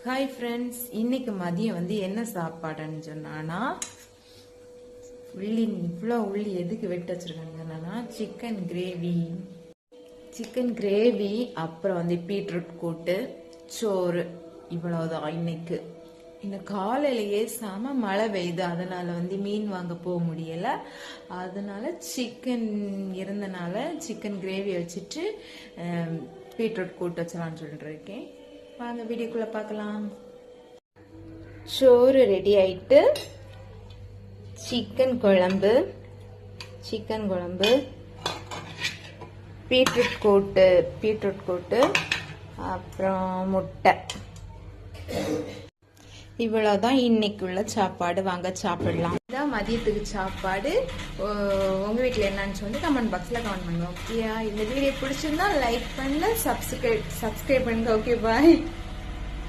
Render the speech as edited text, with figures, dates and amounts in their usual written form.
Hi friends, இன்னைக்கு மதியம் என்ன சாப்பாடுன்னு சொன்னானா, இவ்வளோ உள்ளி எதுக்கு வெட்டு வச்சிருக்காங்கன்னா சிக்கன் கிரேவி, அப்புறம் பீட்ரூட் கூட்டு, சோறு. இவ்வளவுதான் இன்னைக்கு. இன்னும் காலையிலேயே செம மழை பெய்யுது, அதனால மீன் வாங்க போக முடியல. அதனால சிக்கன் இருந்தனால சிக்கன் கிரேவி வச்சுட்டு பீட்ரூட் கூட்டு வச்சலான்னு சொல்லிட்டு இருக்கேன். வாங்க வீடியோக்குள்ள பார்க்கலாம். சோறு ரெடி ஆயிட்டு, சிக்கன் குழம்பு, பீட்ரூட் கூட்டு, அப்புறம் முட்டை. இவ்வளவுதான் இன்னைக்குள்ள சாப்பாடு. வாங்க சாப்பிடலாம். இதான் மதியத்துக்கு சாப்பாடு. உங்க வீட்டுல என்னன்னு சொல்லி கமெண்ட் பாக்ஸ்ல கமெண்ட் பண்ணுங்க. ஓகேயா? இந்த வீடியோ பிடிச்சிருந்தா லைக் பண்ணுங்க, சப்ஸ்கிரைப் பண்ணுங்க. ஓகே, பாய்.